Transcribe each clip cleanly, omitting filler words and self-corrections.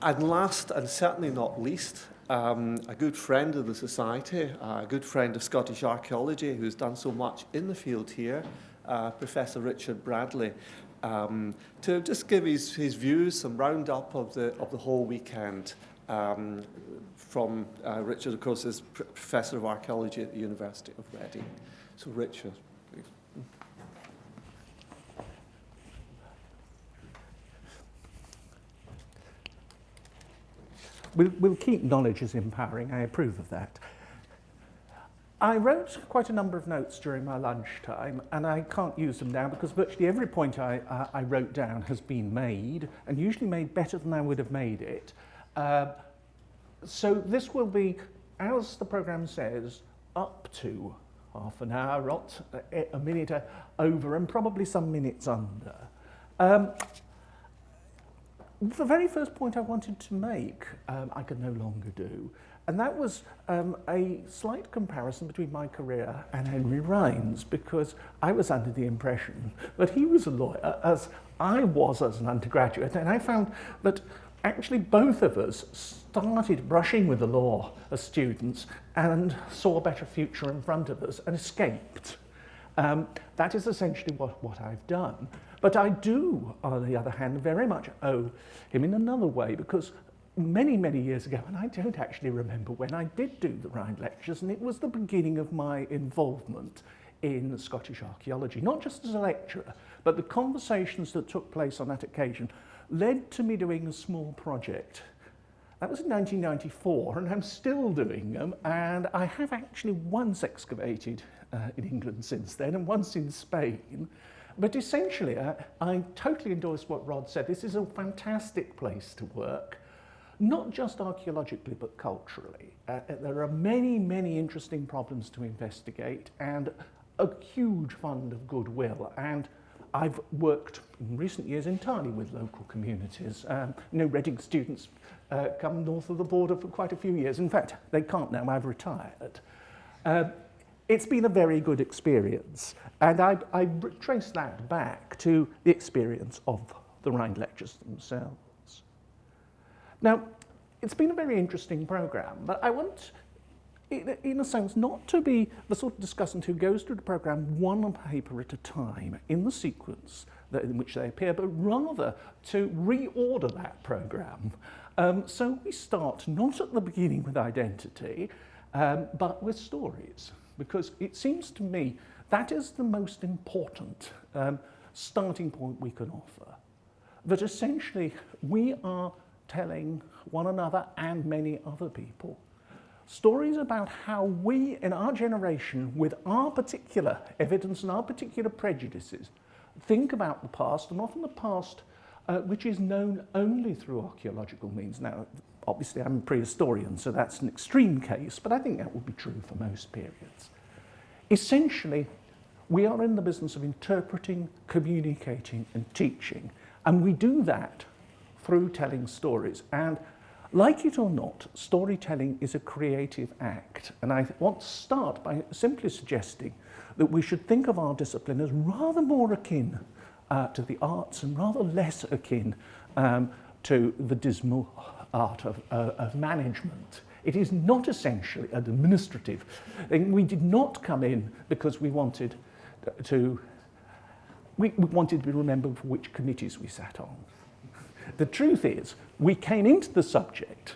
And last, and certainly not least, a good friend of the Society, a good friend of Scottish archaeology, who's done so much in the field here, Professor Richard Bradley, to just give his views, some roundup of the whole weekend. From Richard, of course, is Professor of Archaeology at the University of Reading. So Richard, please. We'll keep knowledge as empowering. I approve of that. I wrote quite a number of notes during my lunchtime, and I can't use them now because virtually every point I wrote down has been made, and usually made better than I would have made it. So this will be, as the programme says, up to half an hour, not a minute over, and probably some minutes under. The very first point I wanted to make, I could no longer do, and that was a slight comparison between my career and Henry Rhind's, because I was under the impression that he was a lawyer, as I was as an undergraduate, and I found that actually both of us started brushing with the law as students and saw a better future in front of us and escaped. That is essentially what I've done. But I do, on the other hand, very much owe him in another way, because many, many years ago, and I don't actually remember when, I did do the Rhind Lectures, and it was the beginning of my involvement in Scottish archaeology, not just as a lecturer, but the conversations that took place on that occasion led to me doing a small project. That was in 1994, and I'm still doing them, and I have actually once excavated in England since then, and once in Spain. But essentially, I totally endorse what Rod said. This is a fantastic place to work, not just archaeologically, but culturally. There are many, many interesting problems to investigate, and a huge fund of goodwill. And I've worked in recent years entirely with local communities. Reading students come north of the border for quite a few years. In fact, they can't now, I've retired. It's been a very good experience, and I trace that back to the experience of the Rhind Lectures themselves. Now, it's been a very interesting programme, but I want, in a sense, not to be the sort of discussant who goes through the programme one paper at a time in the sequence in which they appear, but rather to reorder that programme. So we start not at the beginning with identity, but with stories, because it seems to me that is the most important starting point we can offer. That essentially we are telling one another and many other people stories about how we in our generation, with our particular evidence and our particular prejudices, think about the past, and often the past which is known only through archaeological means. Now, obviously I'm a prehistorian, so that's an extreme case, but I think that would be true for most periods. Essentially, we are in the business of interpreting, communicating, and teaching, and we do that through telling stories. And like it or not, storytelling is a creative act, and I want to start by simply suggesting that we should think of our discipline as rather more akin to the arts and rather less akin to the dismal art of management. It is not essentially an administrative thing. We did not come in because we wanted to be remembered for which committees we sat on. The truth is, we came into the subject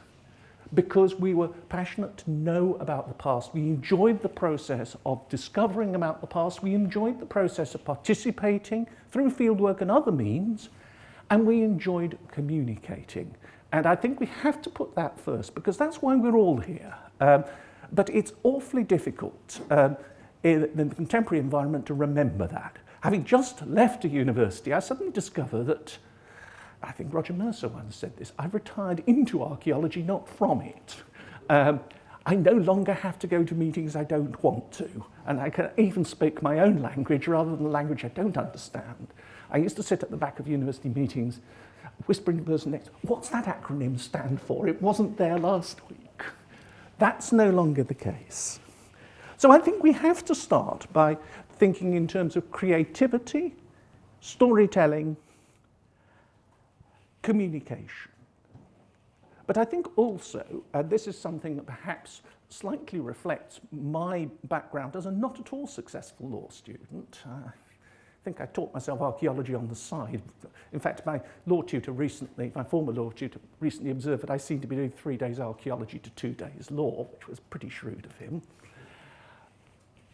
because we were passionate to know about the past. We enjoyed the process of discovering about the past. We enjoyed the process of participating through fieldwork and other means, and we enjoyed communicating. And I think we have to put that first, because that's why we're all here. But it's awfully difficult in the contemporary environment to remember that. Having just left a university, I suddenly discover that, I think Roger Mercer once said this, I've retired into archaeology, not from it. I no longer have to go to meetings I don't want to, and I can even speak my own language rather than a language I don't understand. I used to sit at the back of university meetings, whispering to the person next, what's that acronym stand for? It wasn't there last week. That's no longer the case. So I think we have to start by thinking in terms of creativity, storytelling, communication. But I think also, this is something that perhaps slightly reflects my background as a not at all successful law student. I think I taught myself archaeology on the side. In fact, my former law tutor recently observed that I seemed to be doing 3 days archaeology to 2 days law, which was pretty shrewd of him.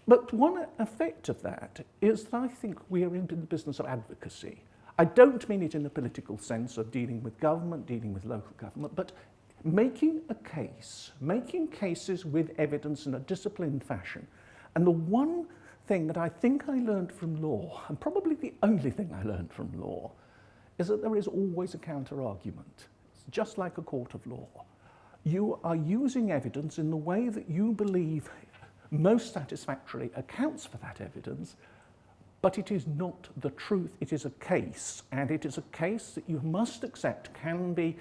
But one effect of that is that I think we are into the business of advocacy. I don't mean it in the political sense of dealing with government, dealing with local government, but making a case, making cases with evidence in a disciplined fashion. And the one thing that I think I learned from law, and probably the only thing I learned from law, is that there is always a counter-argument. It's just like a court of law. You are using evidence in the way that you believe most satisfactorily accounts for that evidence, but it is not the truth. It is a case, and it is a case that you must accept can be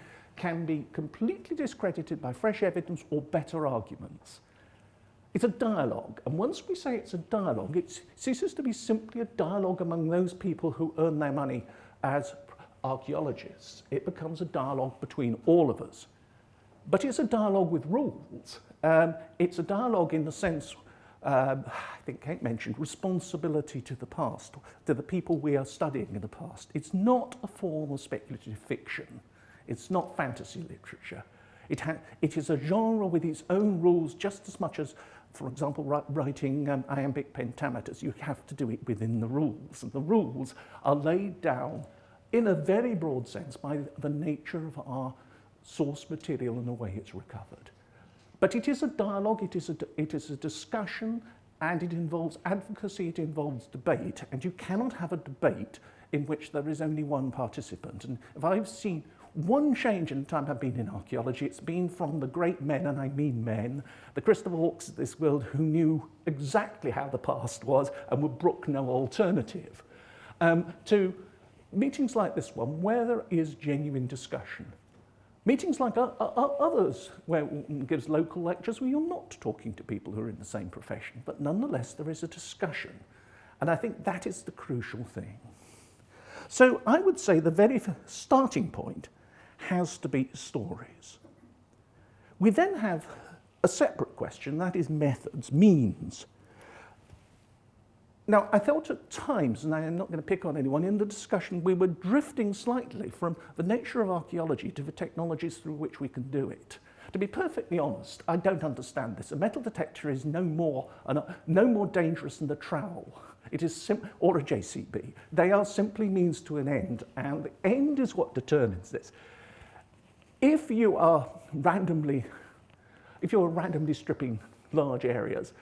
completely discredited by fresh evidence or better arguments. It's a dialogue, and once we say it's a dialogue, it ceases to be simply a dialogue among those people who earn their money as archaeologists. It becomes a dialogue between all of us. But it's a dialogue with rules. It's a dialogue in the sense, I think Kate mentioned, responsibility to the past, to the people we are studying in the past. It's not a form of speculative fiction. It's not fantasy literature. It is a genre with its own rules just as much as, for example, writing iambic pentameters. You have to do it within the rules. And the rules are laid down in a very broad sense by the nature of our source material and the way it's recovered. But it is a dialogue, it is a discussion, and it involves advocacy, it involves debate, and you cannot have a debate in which there is only one participant. And if I've seen one change in the time I've been in archaeology, it's been from the great men, and I mean men, the Christopher Hawkes of this world who knew exactly how the past was and would brook no alternative, to meetings like this one where there is genuine discussion. Meetings like others, where one gives local lectures, where you're not talking to people who are in the same profession, but nonetheless there is a discussion. And I think that is the crucial thing. So I would say the very starting point has to be stories. We then have a separate question, that is methods, means. Now, I felt at times, and I am not going to pick on anyone, in the discussion we were drifting slightly from the nature of archaeology to the technologies through which we can do it. To be perfectly honest, I don't understand this. A metal detector is no more dangerous than a trowel. It is or a JCB. They are simply means to an end, and the end is what determines this. If you are randomly stripping large areas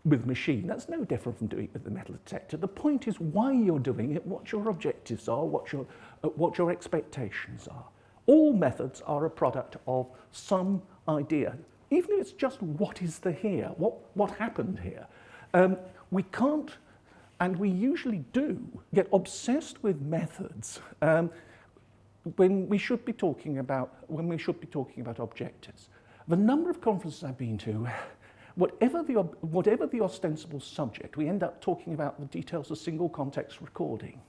with machine, that's no different from doing it with the metal detector. The point is why you're doing it, what your objectives are, what your expectations are. All methods are a product of some idea, even if it's just what is the here, what happened here. We can't, and we usually do, get obsessed with methods when we should be talking about objectives. The number of conferences I've been to, whatever the ostensible subject, we end up talking about the details of single context recording.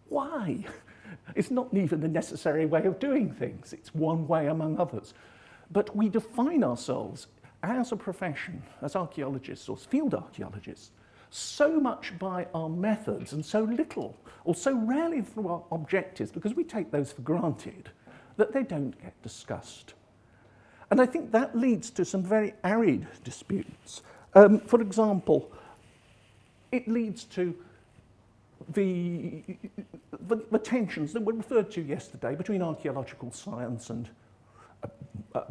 Why? It's not even the necessary way of doing things. It's one way among others. But we define ourselves as a profession, as archaeologists or field archaeologists, so much by our methods and so little, or so rarely through our objectives, because we take those for granted, that they don't get discussed. And I think that leads to some very arid disputes. For example, it leads to the tensions that were referred to yesterday between archaeological science and, well,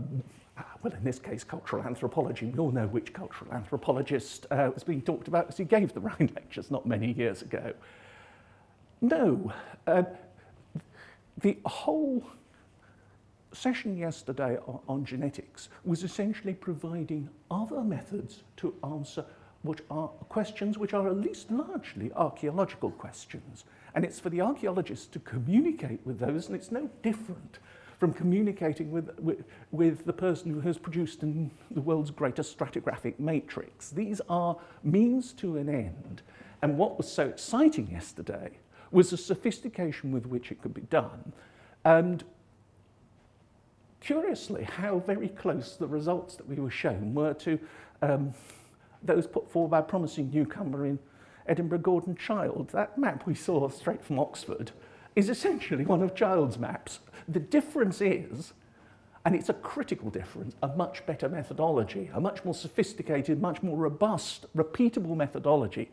in this case, cultural anthropology. We all know which cultural anthropologist was being talked about because he gave the Rhind Lectures not many years ago. No, the whole session yesterday on genetics was essentially providing other methods to answer which are questions which are at least largely archaeological questions. And it's for the archaeologists to communicate with those, and it's no different from communicating with the person who has produced the world's greatest stratigraphic matrix. These are means to an end. And what was so exciting yesterday was the sophistication with which it could be done. And curiously, how very close the results that we were shown were to those put forward by a promising newcomer in Edinburgh, Gordon Childe. That map we saw straight from Oxford is essentially one of Childe's maps. The difference is, and it's a critical difference, a much better methodology, a much more sophisticated, much more robust, repeatable methodology.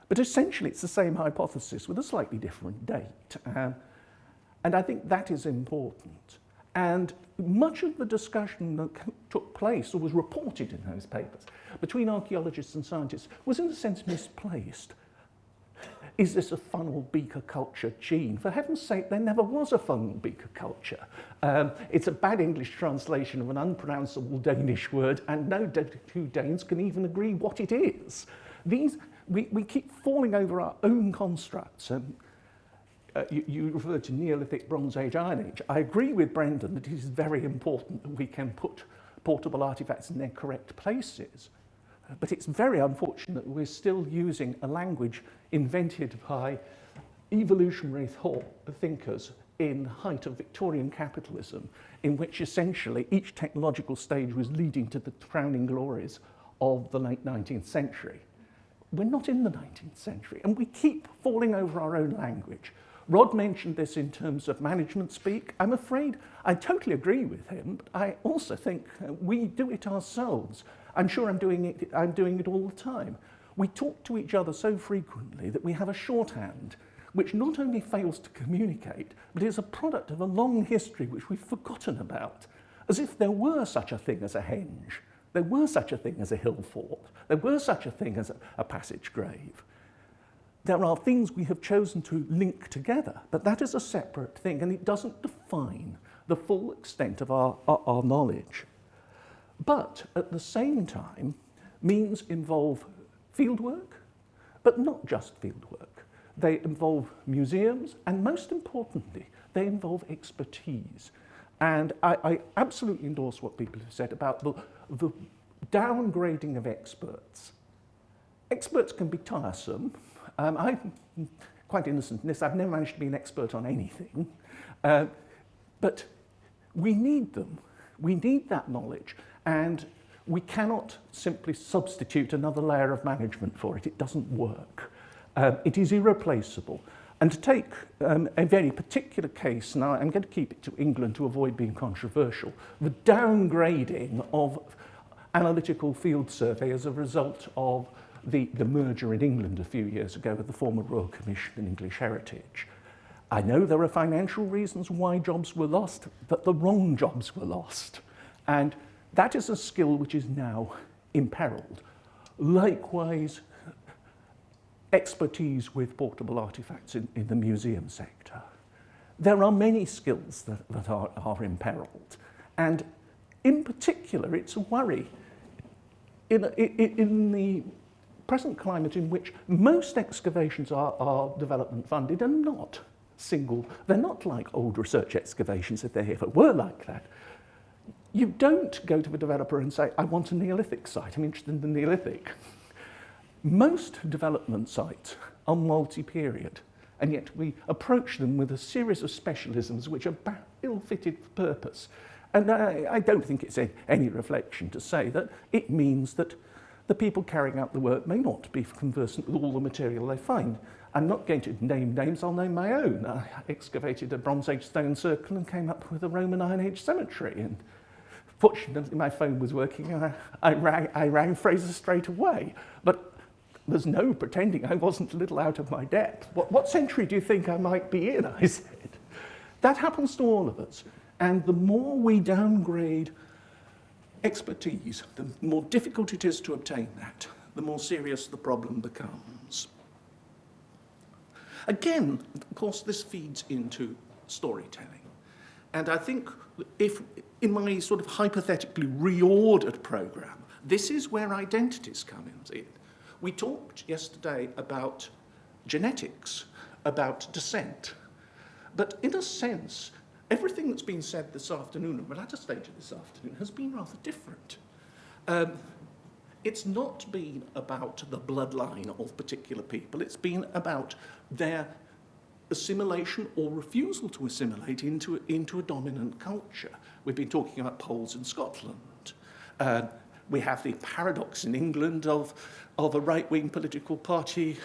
But essentially it's the same hypothesis with a slightly different date. And I think that is important. And much of the discussion that took place or was reported in those papers between archaeologists and scientists was in a sense misplaced. Is this a funnel beaker culture gene? For heaven's sake, there never was a funnel beaker culture. It's a bad English translation of an unpronounceable Danish word, and no two Danes can even agree what it is. We keep falling over our own constructs. You referred to Neolithic, Bronze Age, Iron Age. I agree with Brendan that it is very important that we can put portable artefacts in their correct places. But it's very unfortunate that we're still using a language invented by evolutionary thinkers in the height of Victorian capitalism, in which essentially each technological stage was leading to the crowning glories of the late 19th century. We're not in the 19th century, and we keep falling over our own language. Rod mentioned this in terms of management speak. I'm afraid I totally agree with him, but I also think we do it ourselves. I'm sure I'm doing it all the time. We talk to each other so frequently that we have a shorthand which not only fails to communicate, but is a product of a long history which we've forgotten about, as if there were such a thing as a henge, there were such a thing as a hill fort, there were such a thing as a passage grave. There are things we have chosen to link together, but that is a separate thing, and it doesn't define the full extent of our knowledge. But at the same time, means involve fieldwork, but not just fieldwork. They involve museums, and most importantly, they involve expertise. And I absolutely endorse what people have said about the downgrading of experts. Experts can be tiresome. I'm quite innocent in this. I've never managed to be an expert on anything. But we need them. We need that knowledge. And we cannot simply substitute another layer of management for it. It doesn't work. It is irreplaceable. And to take a very particular case, now I'm going to keep it to England to avoid being controversial, the downgrading of analytical field survey as a result of the merger in England a few years ago with the former Royal Commission and English Heritage. I know there are financial reasons why jobs were lost, but the wrong jobs were lost. And that is a skill which is now imperiled. Likewise, expertise with portable artefacts in the museum sector. There are many skills that are imperiled. And in particular, it's a worry in the present climate in which most excavations are development funded and not single. They're not like old research excavations if they ever were like that. You don't go to the developer and say, I want a Neolithic site, I'm interested in the Neolithic. Most development sites are multi-period, and yet we approach them with a series of specialisms which are ill-fitted for purpose. And I don't think it's any reflection to say that it means that the people carrying out the work may not be conversant with all the material they find. I'm not going to name names, I'll name my own. I excavated a Bronze Age stone circle and came up with a Roman Iron Age cemetery. And fortunately, my phone was working and I rang Fraser straight away. But there's no pretending I wasn't a little out of my depth. What century do you think I might be in? I said. That happens to all of us. And the more we downgrade expertise, the more difficult it is to obtain that, the more serious the problem becomes. Again, of course, this feeds into storytelling. And I think if, in my sort of hypothetically reordered program, this is where identities come in. We talked yesterday about genetics, about descent. But in a sense, everything that's been said this afternoon, and the latter stage of this afternoon, has been rather different. It's not been about the bloodline of particular people. It's been about their assimilation or refusal to assimilate into a dominant culture. We've been talking about Poles in Scotland. We have the paradox in England of a right-wing political party,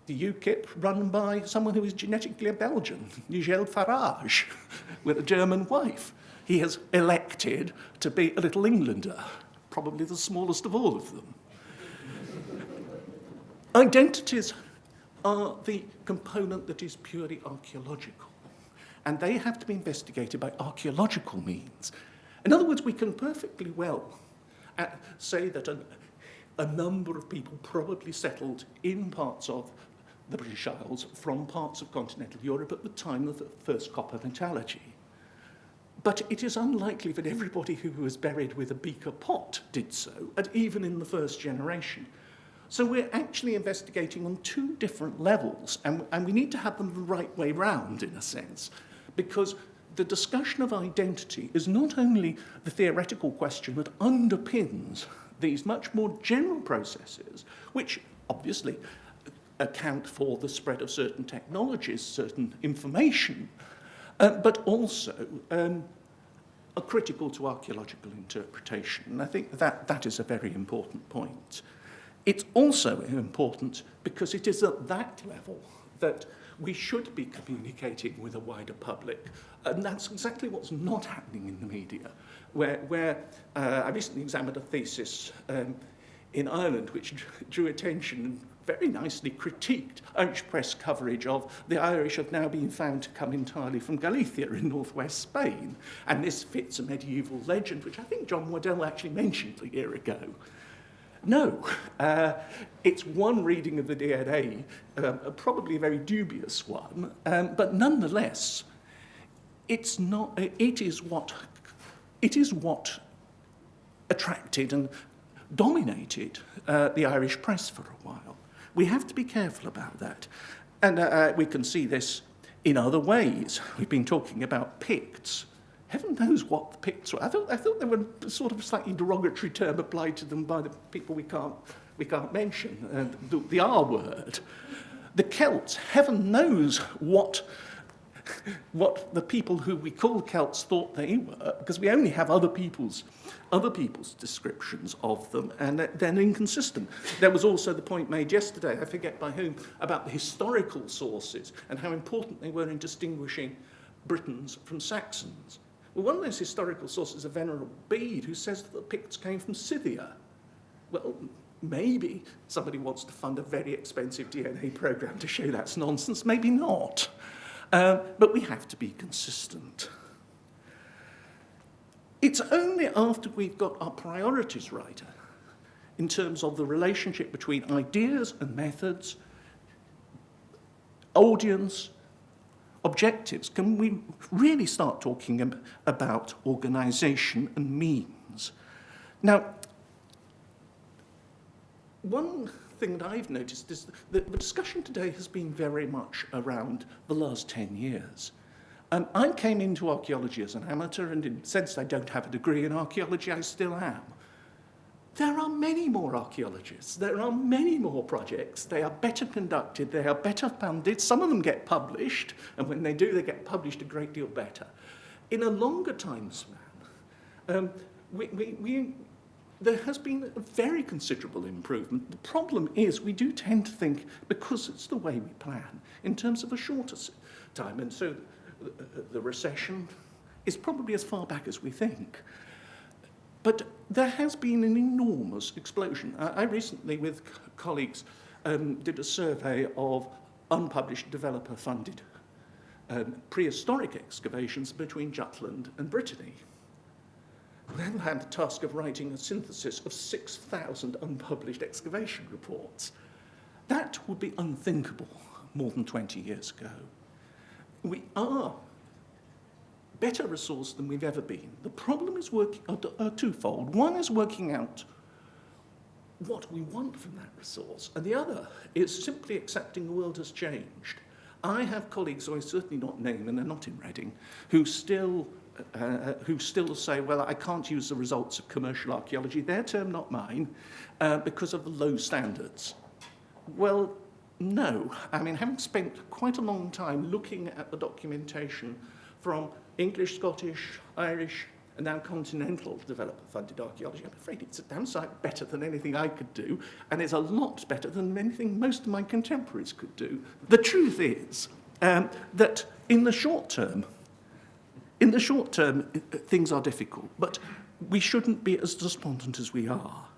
the UKIP, run by someone who is genetically a Belgian, Nigel Farage, with a German wife. He has elected to be a little Englander, probably the smallest of all of them. Identities are the component that is purely archaeological, and they have to be investigated by archaeological means. In other words, we can perfectly well say that a number of people probably settled in parts of the British Isles from parts of continental Europe at the time of the first copper metallurgy. But it is unlikely that everybody who was buried with a beaker pot did so, and even in the first generation. So we're actually investigating on two different levels, and we need to have them the right way round, in a sense, because the discussion of identity is not only the theoretical question that underpins these much more general processes, which obviously account for the spread of certain technologies, certain information, but also are critical to archaeological interpretation. And I think that is a very important point. It's also important because it is at that level that we should be communicating with a wider public. And that's exactly what's not happening in the media, where I recently examined a thesis in Ireland which drew attention and very nicely critiqued Irish press coverage of the Irish have now been found to come entirely from Galicia in northwest Spain. And this fits a medieval legend, which I think John Waddell actually mentioned a year ago. No, it's one reading of the DNA, probably a very dubious one, but nonetheless, it's not. It is what attracted and dominated the Irish press for a while. We have to be careful about that, and we can see this in other ways. We've been talking about Picts. Heaven knows what the Picts were. I thought they were sort of a slightly derogatory term applied to them by the people we can't mention, the R word. The Celts, heaven knows what the people who we call Celts thought they were, because we only have other people's descriptions of them, and they're inconsistent. There was also the point made yesterday, I forget by whom, about the historical sources and how important they were in distinguishing Britons from Saxons. Well, one of those historical sources is a Venerable Bede who says that the Picts came from Scythia. Well, maybe somebody wants to fund a very expensive DNA program to show that's nonsense, maybe not. But we have to be consistent. It's only after we've got our priorities right in terms of the relationship between ideas and methods, audience, objectives, can we really start talking about organisation and means. Now, one thing that I've noticed is that the discussion today has been very much around the last 10 years. I came into archaeology as an amateur, and in the sense I don't have a degree in archaeology, I still am. There are many more archaeologists, there are many more projects, they are better conducted, they are better funded, some of them get published, and when they do, they get published a great deal better. In a longer time span, there has been a very considerable improvement. The problem is we do tend to think, because it's the way we plan, in terms of a shorter time, and so the recession is probably as far back as we think. But there has been an enormous explosion. I recently, with colleagues, did a survey of unpublished developer-funded prehistoric excavations between Jutland and Brittany. Then I had the task of writing a synthesis of 6,000 unpublished excavation reports. That would be unthinkable more than 20 years ago. We are better resourced than we've ever been. The problem is twofold. One is working out what we want from that resource, and the other is simply accepting the world has changed. I have colleagues who I certainly not name, and they're not in Reading, who still say, well, I can't use the results of commercial archaeology, their term, not mine, because of the low standards. Well, No. I mean, having spent quite a long time looking at the documentation from English, Scottish, Irish, and now continental developer-funded archaeology, I'm afraid it's a damn sight better than anything I could do, and it's a lot better than anything most of my contemporaries could do. The truth is that in the short term, things are difficult, but we shouldn't be as despondent as we are.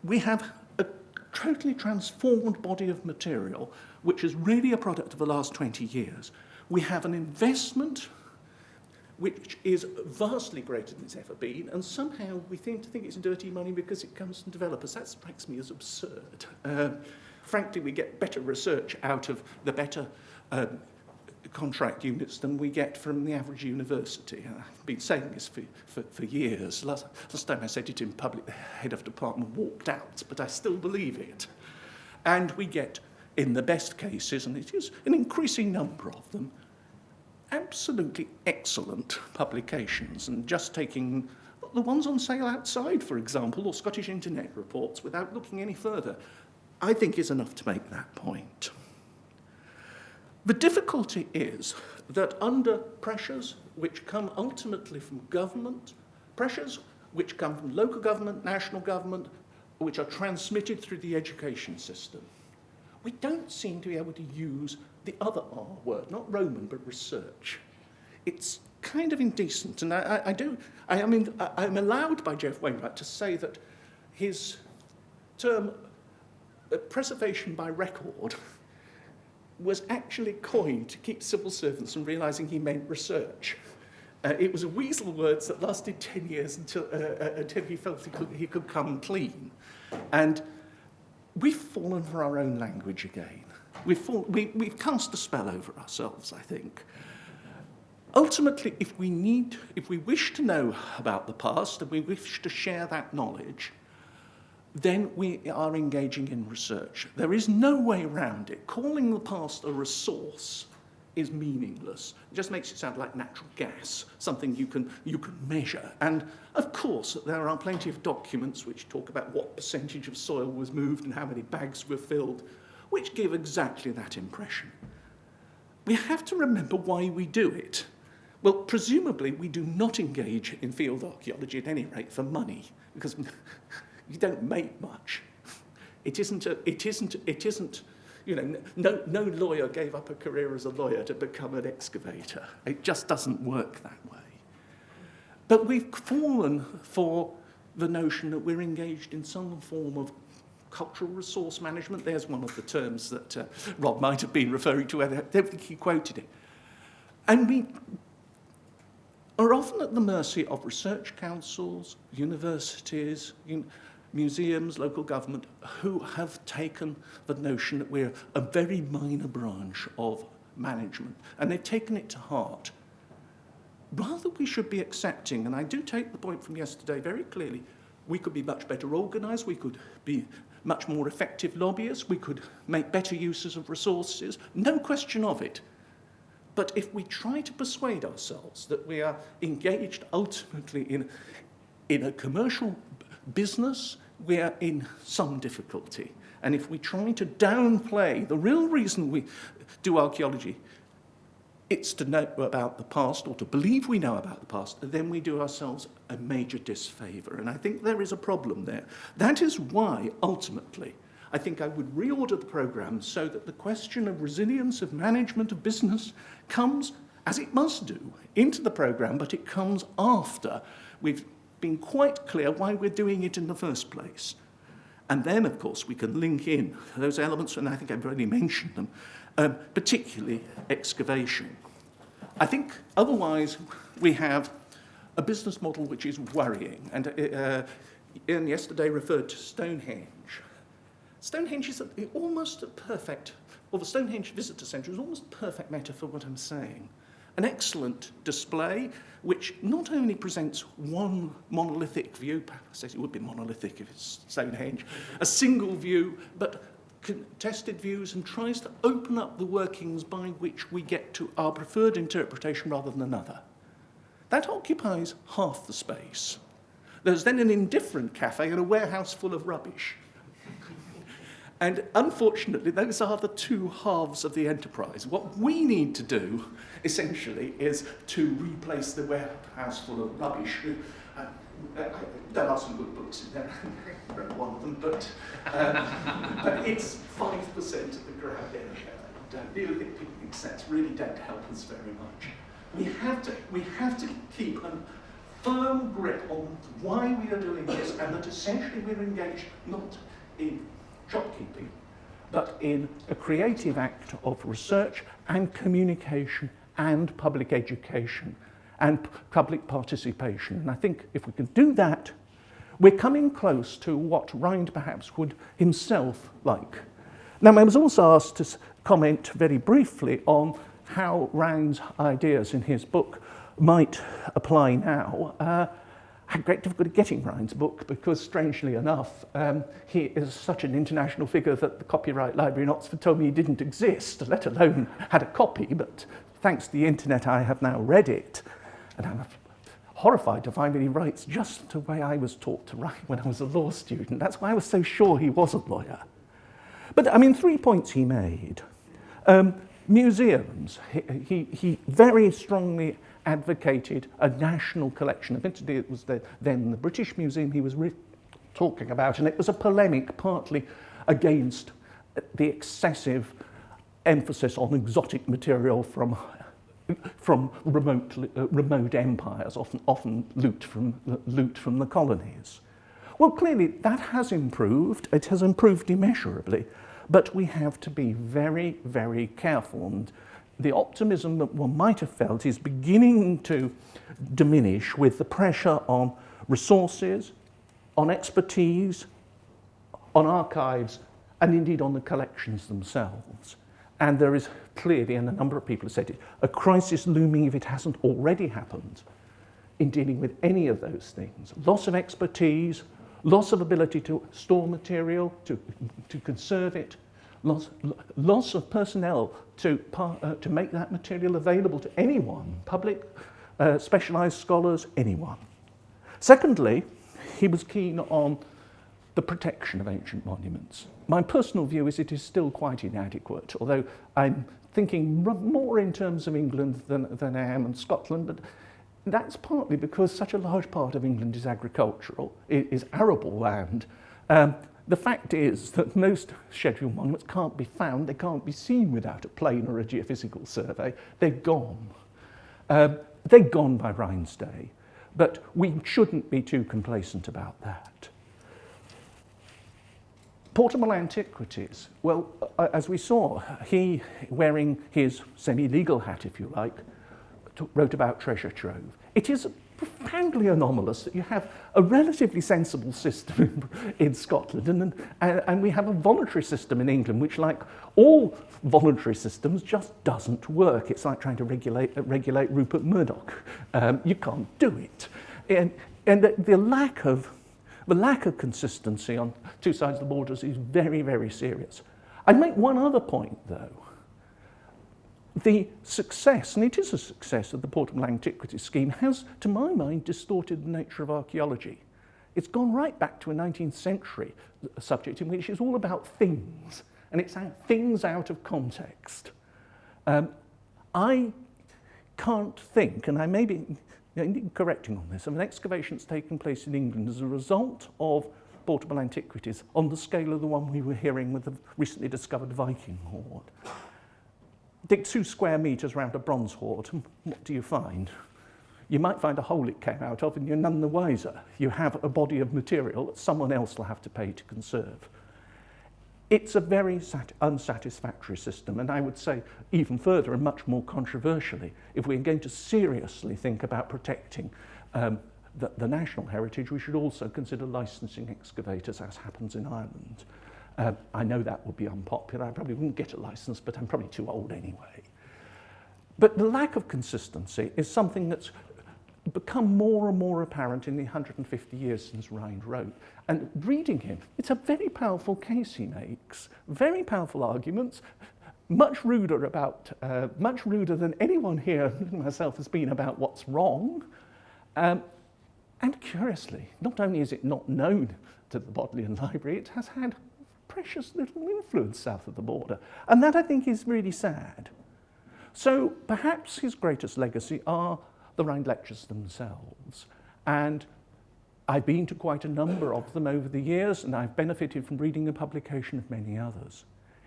We have a totally transformed body of material, which is really a product of the last 20 years. We have an investment which is vastly greater than it's ever been, and somehow we seem to think it's dirty money because it comes from developers. That strikes me as absurd. Frankly, we get better research out of the better contract units than we get from the average university. I've been saying this for years. Last time I said it in public, the head of department walked out, but I still believe it. And we get, in the best cases, and it is an increasing number of them, absolutely excellent publications. And just taking the ones on sale outside, for example, or Scottish Internet reports, without looking any further, I think is enough to make that point. The difficulty is that under pressures which come ultimately from government, pressures which come from local government, national government, which are transmitted through the education system, we don't seem to be able to use the other R word, not Roman, but research. It's kind of indecent, and I'm allowed by Jeff Wainwright to say that his term, preservation by record, was actually coined to keep civil servants from realising he meant research. It was a weasel words that lasted 10 years until he felt he could come clean. And we've fallen for our own language again. We've cast a spell over ourselves, I think. Ultimately, if we wish to know about the past and we wish to share that knowledge, then we are engaging in research. There is no way around it. Calling the past a resource is meaningless. It just makes it sound like natural gas, something you can measure. And of course, there are plenty of documents which talk about what percentage of soil was moved and how many bags were filled, which give exactly that impression. We have to remember why we do it. Well, presumably, we do not engage in field archaeology at any rate for money, because you don't make much. It isn't, you know, no lawyer gave up a career as a lawyer to become an excavator. It just doesn't work that way. But we've fallen for the notion that we're engaged in some form of cultural resource management. There's one of the terms that Rob might have been referring to. I don't think he quoted it. And we are often at the mercy of research councils, universities, museums, local government, who have taken the notion that we're a very minor branch of management, and they've taken it to heart. Rather, we should be accepting, and I do take the point from yesterday very clearly, we could be much better organised, we could be much more effective lobbyists, we could make better uses of resources, no question of it. But if we try to persuade ourselves that we are engaged ultimately in a commercial business, we are in some difficulty. And if we try to downplay the real reason we do archaeology, it's to know about the past or to believe we know about the past, then we do ourselves a major disfavour. And I think there is a problem there. That is why, ultimately, I think I would reorder the programme so that the question of resilience, of management, of business comes, as it must do, into the programme, but it comes after we've been quite clear why we're doing it in the first place. And then, of course, we can link in those elements, and I think I've already mentioned them, particularly excavation. I think otherwise we have a business model which is worrying. And Ian yesterday referred to Stonehenge. Stonehenge is almost a perfect, or the Stonehenge Visitor Centre is almost a perfect metaphor for what I'm saying. An excellent display which not only presents one monolithic view, perhaps it would be monolithic if it's Stonehenge, a single view, but contested views, and tries to open up the workings by which we get to our preferred interpretation rather than another. That occupies half the space. There's then an indifferent cafe and a warehouse full of rubbish. And unfortunately, those are the two halves of the enterprise. What we need to do, essentially, is to replace the warehouse full of rubbish. There are some good books in there, I read one of them, but it's 5% of the ground area. Really think people think sets really don't help us very much. We have to keep a firm grip on why we are doing this, and that essentially we're engaged not in shopkeeping, but in a creative act of research and communication and public education and public participation. And I think if we can do that, we're coming close to what Rhind perhaps would himself like. Now, I was also asked to comment very briefly on how Rhind's ideas in his book might apply now. I had great difficulty getting Rhind's book because, strangely enough, he is such an international figure that the Copyright Library in Oxford told me he didn't exist, let alone had a copy, but thanks to the internet I have now read it. And I'm horrified to find that he writes just the way I was taught to write when I was a law student. That's why I was so sure he was a lawyer. But, I mean, 3 points he made. Museums. He very strongly advocated a national collection. Eventually, it was then the British Museum he was talking about, and it was a polemic partly against the excessive emphasis on exotic material from remote empires, often loot from the colonies. Well, clearly that has improved. It has improved immeasurably, but we have to be very, very careful. And the optimism that one might have felt is beginning to diminish with the pressure on resources, on expertise, on archives, and indeed on the collections themselves. And there is clearly, and a number of people have said it, a crisis looming, if it hasn't already happened, in dealing with any of those things. Loss of expertise, loss of ability to store material, to conserve it, loss of personnel to make that material available to anyone, public, specialised scholars, anyone. Secondly, he was keen on the protection of ancient monuments. My personal view is it is still quite inadequate, although I'm thinking more in terms of England than I am in Scotland, but that's partly because such a large part of England is agricultural, is arable land. The fact is that most scheduled monuments can't be found, they can't be seen without a plane or a geophysical survey. They've gone. They've gone by Rhind's day, but we shouldn't be too complacent about that. Portable antiquities. Well, as we saw, he, wearing his semi-legal hat, if you like, wrote about treasure trove. It is profoundly anomalous that you have a relatively sensible system in Scotland and we have a voluntary system in England which, like all voluntary systems, just doesn't work. It's like trying to regulate Rupert Murdoch. You can't do it. And the lack of consistency on two sides of the borders is very, very serious. I'd make one other point, though. The success, and it is a success, of the Portable Antiquities scheme has, to my mind, distorted the nature of archaeology. It's gone right back to a 19th century subject in which it's all about things, and it's things out of context. I can't think, and I may be correcting on this, of an excavation that's taken place in England as a result of portable antiquities on the scale of the one we were hearing with the recently discovered Viking hoard. Dig 2 square metres around a bronze hoard, and what do you find? You might find a hole it came out of and you're none the wiser. You have a body of material that someone else will have to pay to conserve. It's a very unsatisfactory system, and I would say even further and much more controversially, if we're going to seriously think about protecting the national heritage, we should also consider licensing excavators, as happens in Ireland. I know that would be unpopular. I probably wouldn't get a license, but I'm probably too old anyway. But the lack of consistency is something that's become more and more apparent in the 150 years since Rhind wrote. And reading him, it's a very powerful case he makes, very powerful arguments, much ruder than anyone here, myself, has been about what's wrong. And curiously, not only is it not known to the Bodleian Library, it has had precious little influence south of the border. And that, I think, is really sad. So perhaps his greatest legacy are the Rhind Lectures themselves. And I've been to quite a number of them over the years, and I've benefited from reading the publication of many others.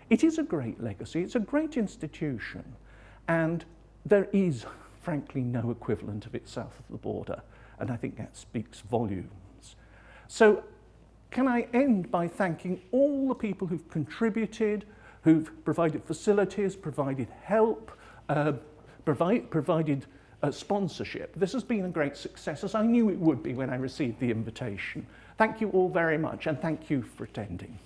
It is a great legacy, it's a great institution, and there is, frankly, no equivalent of it south of the border, and I think that speaks volumes. So, can I end by thanking all the people who've contributed, who've provided facilities, provided help, provided sponsorship. This has been a great success, as I knew it would be when I received the invitation. Thank you all very much, and thank you for attending.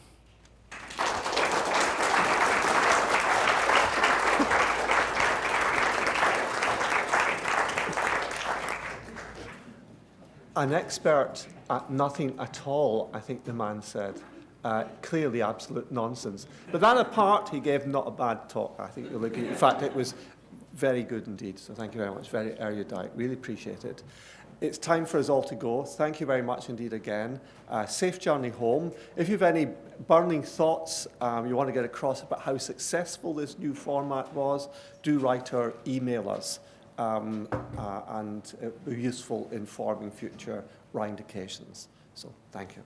An expert at nothing at all, I think the man said. Clearly absolute nonsense. But that apart, he gave not a bad talk, I think you'll agree. In fact, it was very good indeed, so thank you very much. Very erudite, really appreciate it. It's time for us all to go. Thank you very much indeed again. Safe journey home. If you have any burning thoughts you want to get across about how successful this new format was, do write or email us. And it will be useful in forming future Rhind occasions. So, thank you.